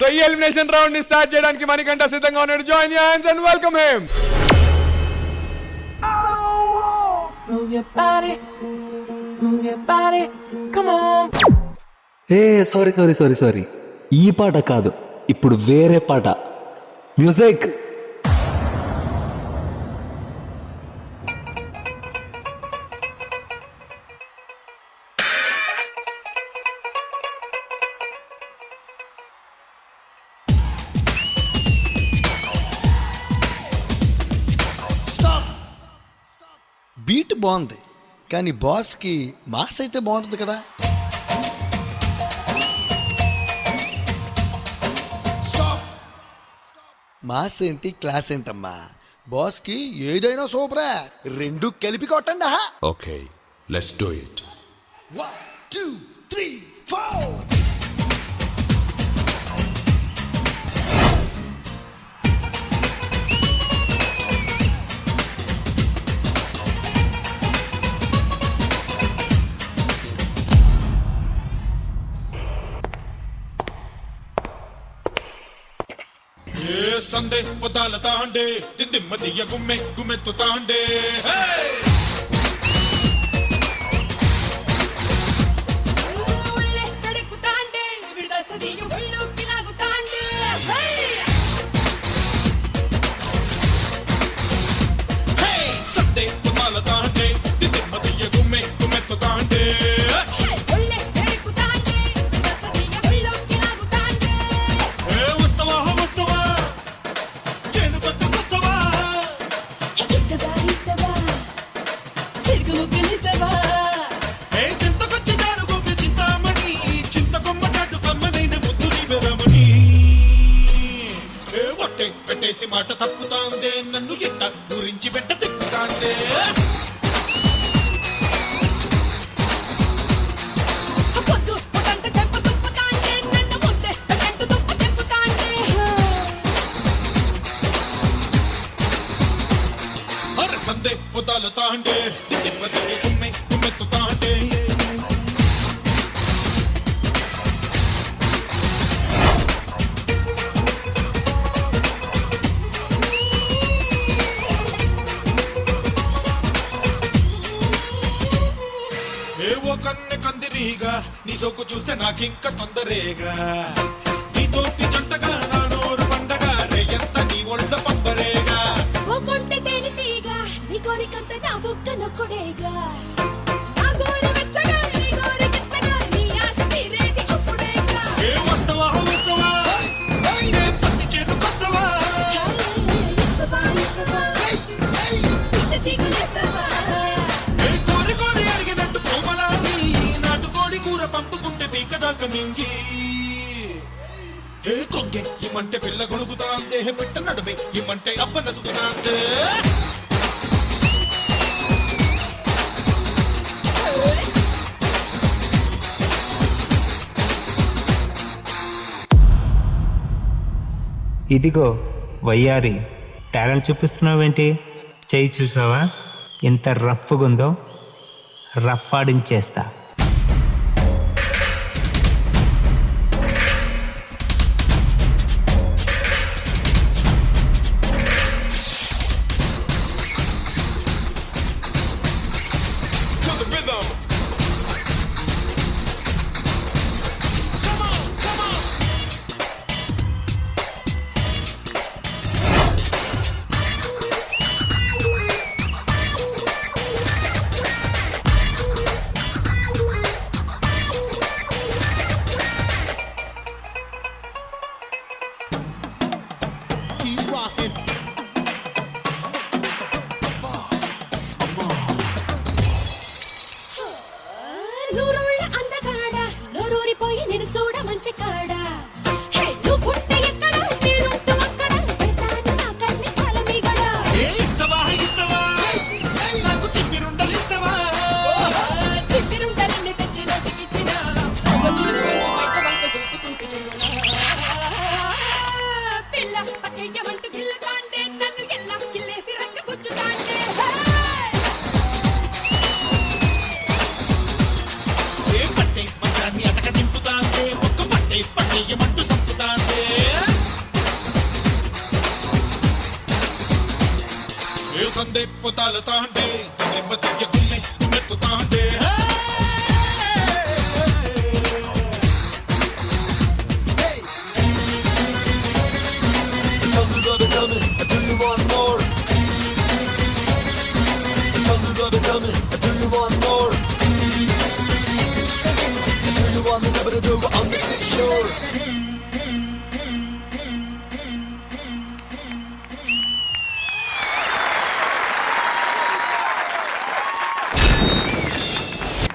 So ఈ elimination round ని start చేయడానికి మణికంఠ సిద్ధంగా ఉన్నాడు. Join your hands and welcome him. Move your body, move your body, come on. Sorry ఈ పాట కాదు, ఇప్పుడు వేరే పాట. మ్యూజిక్. బీట్ బాగుంది, కానీ బాస్కి మాస్ అయితే బాగుంటుంది కదా. మాస్ ఏంటి క్లాస్ ఏంటమ్మా, బాస్కి ఏదైనా సూపరా, రెండు కలిపి కొట్టండి. Okay, let's do it. 1 2 3 4. సందే పొదాల తాండే దిమ్మదియ గుమ్మె గుమ్మెత్తు తాండే. సందే పొదాల తాండే దిమ్మదియ గుమ్మె గుమ్మెత్తు తాండే. పెట్టేసి మాట తప్పుతాందే, నన్ను ఎట్ట గురించి వెంట తిప్పుతాందే. అరే సందే పొదాల తాండే తిమ్మదియ గుమ్మె గుమ్మెత్తు తాండే. ఏవో కన్నె కందిరీగా నీ సోకు చూస్తే నాకింక తొందరేగా, నీ తోటి జంటగా నా నోరు పండగా రేయంత నీ ఒళ్ళ పంబరేగా. ఏ వస్తవా వస్తవా ఏ పత్తి చేను కొత్తవా. కోరి కోరి అడిగినట్టు కోమలాని నాటుకోడి కూర పంపుకుంటే పీకదాకా మింగి. ఏ కొంగే ఇమ్మంటే పిల్ల గొణుకుతాందే, పెట్ట నడుమే ఇమ్మంటే అబ్బ నసుకుతాందే. ఇదిగో వయ్యారి, టాలెంట్ చూపిస్తున్నావేంటి? చెయ్యి చూసావా ఎంత రఫ్గా ఉందో? రఫ్ ఆడించేస్తా. పిల్ల పట్టేయమంటూ గిల్లగా సందే పొతాల తాండే తెమ్మ తియ్య గుమ్మె గుమ్మెత్తు తాండే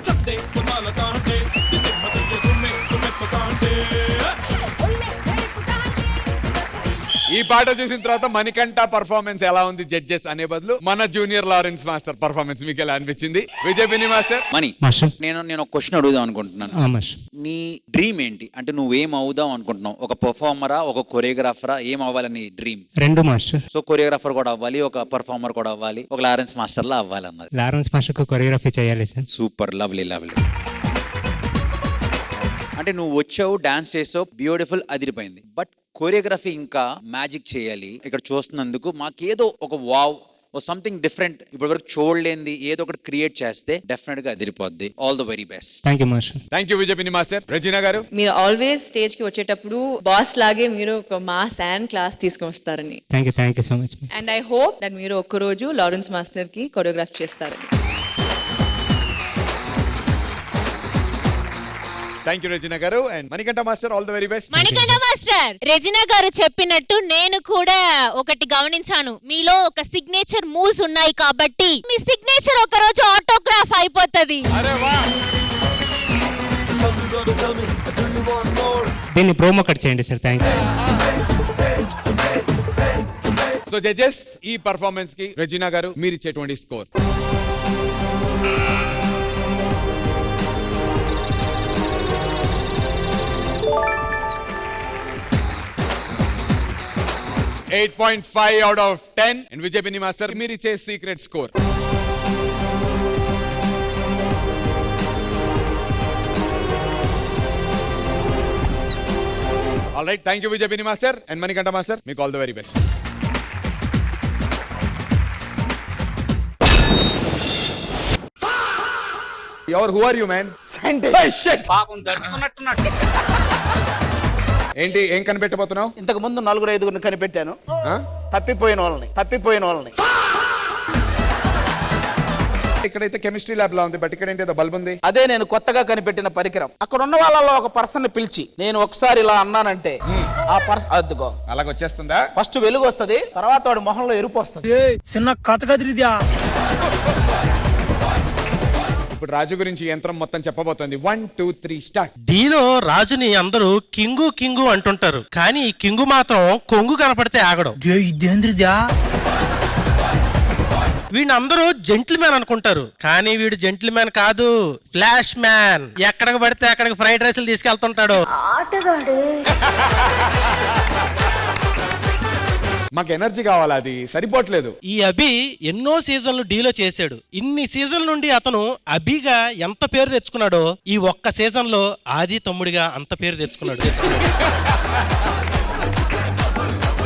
సందే పొతాల తాండే తెమ్మ తియ్య గుమ్మె గుమ్మెత్తు తాండే ఈ పాట చూసిన తర్వాత మణికంఠ పర్ఫార్మెన్స్ ఎలా ఉంది జడ్జెస్ అనే బదులు మన జూనియర్ లారెన్స్ మాస్టర్ పర్ఫార్మెన్స్ మీకు ఎలా అనిపించింది? విజయ్ బిని మాస్టర్. మణి మాస్టర్. నేను ఒక క్వశ్చన్ అడుగుదాం అనుకుంటున్నాను. మాస్టర్. నీ డ్రీమ్ ఏంటి? అంటే నువ్వేం అవుదాం అనుకుంటున్నావు? ఒక పర్ఫార్మరా, ఒక కొరియోగ్రాఫరా? ఏం అవ్వాలని డ్రీమ్? రెండు మాస్టర్. సో కొరియోగ్రాఫర్ కూడా అవ్వాలి, ఒక పర్ఫార్మర్ కూడా అవ్వాలి, ఒక లారెన్స్ మాస్టర్ లా అవ్వాలి అన్నది. లారెన్స్ మాస్టర్ కు కొరియోగ్రఫీ చేయాలి సార్. Super, lovely lovely. అంటే నువ్వు వచ్చావు, డాన్స్ చేసావు, బ్యూటిఫుల్, అదిరిపోయింది. బట్ కొరియోగ్రఫీ ఇంకా మ్యాజిక్ చేయాలి. ఇక్కడ చూస్తున్నందుకు మాకేదో ఒక వావ్, ఓ సంథింగ్ డిఫరెంట్, ఇప్పటి వరకు చూడలేంది ఏదో ఒకటి క్రియేట్ చేస్తే డెఫినెట్ గా అదిరిపోద్ది. All the very best. Thank you master. Thank you Vijay Binny master. Regina garu. మీరు ఆల్వేస్ స్టేజ్ కి వచ్చేటప్పుడు బాస్ లాగే మీరు ఒక మాస్ అండ్ క్లాస్ తీసుకొని వస్తారని. Thank you so much. And I hope that మీరు ఒక్కరోజు లారెన్స్ మాస్టర్ కి కొరియోగ్రాఫ్ చేస్తారని. థ్యాంక్ యూ రెజీనా గారు. And Manikanta master, all the very best. Manikanta master, Regina గారు చెప్పినట్టు నేను కూడా ఒకటి గమనించాను. మీలో ఒక సిగ్నేచర్ మూవ్స్ ఉన్నాయి కాబట్టి మీ సిగ్నేచర్ ఒక రోజు ఆటోగ్రాఫ్ అయిపోతది. అరే వాహ్. దీన్ని ప్రోమో కట్ చేయండి sir. Thank you. So judges, ఈ పర్ఫార్మెన్స్ కి రెజీనా గారు మీరు ఇచ్చేటువంటి score? 8.5 out of 10. And Vijay Bini Master, మీరు ఇచ్చే secret score? All right, thank you Vijay Bini Master and Manikanta Master. Make all the very best. Who are you, man? Scientist. Hey, shit. ఏంటి ఏం కనిపెట్టబోతున్నావు? ఇంతకు ముందు 4-5 కనిపెట్టాను. తప్పిపోయిన వాళ్ళని. ఇక్కడైతే chemistry lab లా ఉంది, బట్ ఇక్కడ ఏంటి ఏదో బల్బ్ ఉంది. అదే నేను కొత్తగా కనిపెట్టిన పరికరం. అక్కడ ఉన్న వాళ్ళలో ఒక పర్సన్ ని పిలిచి నేను ఒకసారి ఇలా అన్నానంటే ఆ పర్సన్ అద్దుకో అలాగ వచ్చేస్తుందా? ఫస్ట్ వెలుగు వస్తది, తర్వాత వాడి మొహంలో ఎరుపు వస్తుంది. చిన్న కథ కదిరిద్యా. ఇప్పుడు రాజు గురించి యంత్రం మొత్తం చెప్పబోతోంది. 1 2 3 స్టార్ట్. డీలో రాజుని అందరూ కింగు అంటుంటారు, కానీ ఈ కింగు మాత్రం కొంగు కనపడితే ఆగడం. వీడిని అందరూ జెంటిల్మ్యాన్ అనుకుంటారు, కానీ వీడు జెంటిల్మ్యాన్ కాదు, ఫ్లాష్ మ్యాన్. ఎక్కడికి పడితే అక్కడికి ఫ్రైడ్ రైస్లు తీసుకెళ్తుంటాడు. మాకు ఎనర్జీ కావాలి, అది సరిపోవట్లేదు. ఈ అభి ఎన్నో సీజన్లు డీలో చేశాడు. ఇన్ని సీజన్ల నుండి అతను అభిగా ఎంత పేరు తెచ్చుకున్నాడో ఈ ఒక్క సీజన్ లో ఆది తమ్ముడిగా అంత పేరు తెచ్చుకున్నాడు.